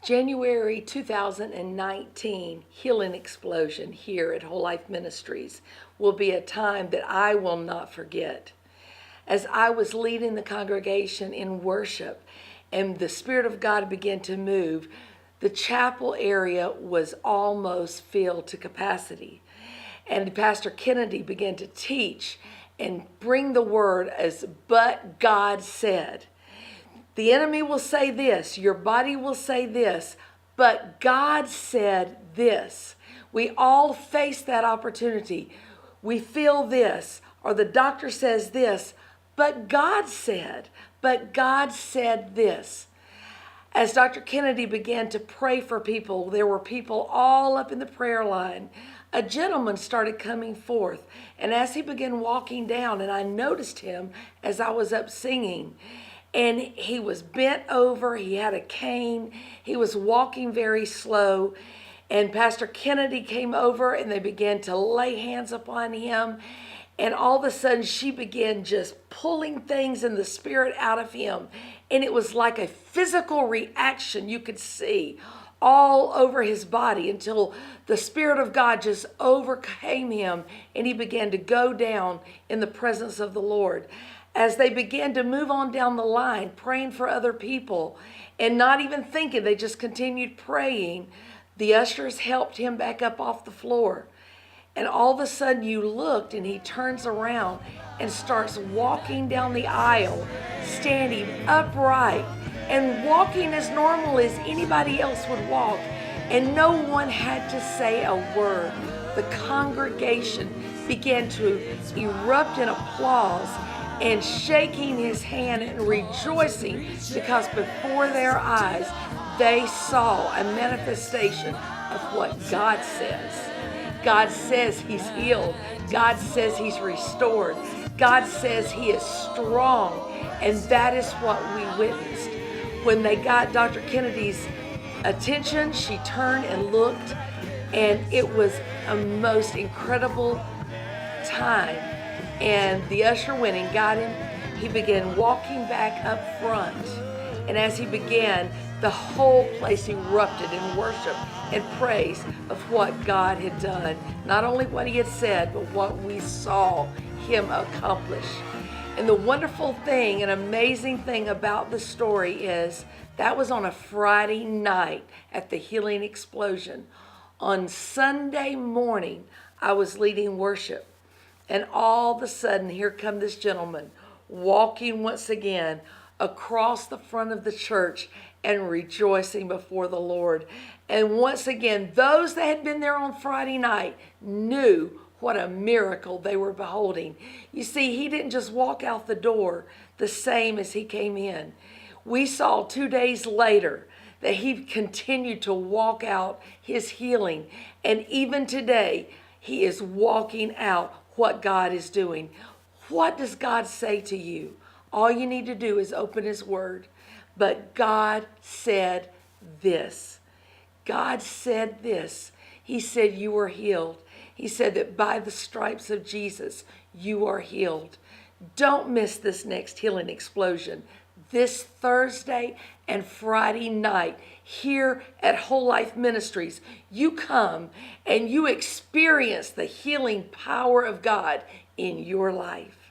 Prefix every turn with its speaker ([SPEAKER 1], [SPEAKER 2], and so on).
[SPEAKER 1] January 2019 Healing Explosion here at Whole Life Ministries will be a time that I will not forget. As I was leading the congregation in worship and the Spirit of God began to move, the chapel area was almost filled to capacity. And Pastor Kennedy began to teach and bring the word as "but God said." The enemy will say this, your body will say this, but God said this. We all face that opportunity. We feel this, or the doctor says this, but God said this. As Dr. Kennedy began to pray for people, there were people all up in the prayer line. A gentleman started coming forth, and as he began walking down, and I noticed him as I was up singing, and he was bent over, he had a cane, he was walking very slow, and Pastor Kennedy came over and they began to lay hands upon him, and all of a sudden she began just pulling things in the spirit out of him, and it was like a physical reaction you could see all over his body until the Spirit of God just overcame him and he began to go down in the presence of the Lord. As they began to move on down the line, praying for other people and not even thinking, they just continued praying. The ushers helped him back up off the floor. And all of a sudden you looked and he turns around and starts walking down the aisle, standing upright and walking as normal as anybody else would walk. And no one had to say a word. The congregation began to erupt in applause and shaking his hand and rejoicing because before their eyes they saw a manifestation of what God says. God says he's healed. God says he's restored. God says he is strong. And that is what we witnessed. When they got Dr. Kennedy's attention, she turned and looked, and it was a most incredible time. And the usher went and got him. He began walking back up front. And as he began, the whole place erupted in worship and praise of what God had done. Not only what he had said, but what we saw him accomplish. And the wonderful thing and amazing thing about the story is that was on a Friday night at the Healing Explosion. On Sunday morning, I was leading worship. And all of a sudden, here come this gentleman walking once again across the front of the church and rejoicing before the Lord. And once again, those that had been there on Friday night knew what a miracle they were beholding. You see, he didn't just walk out the door the same as he came in. We saw 2 days later that he continued to walk out his healing. And even today, he is walking out what God is doing. What does God say to you? All you need to do is open his word. But God said this. God said this. He said you are healed. He said that by the stripes of Jesus, you are healed. Don't miss this next healing explosion. This Thursday and Friday night here at Whole Life Ministries, you come and you experience the healing power of God in your life.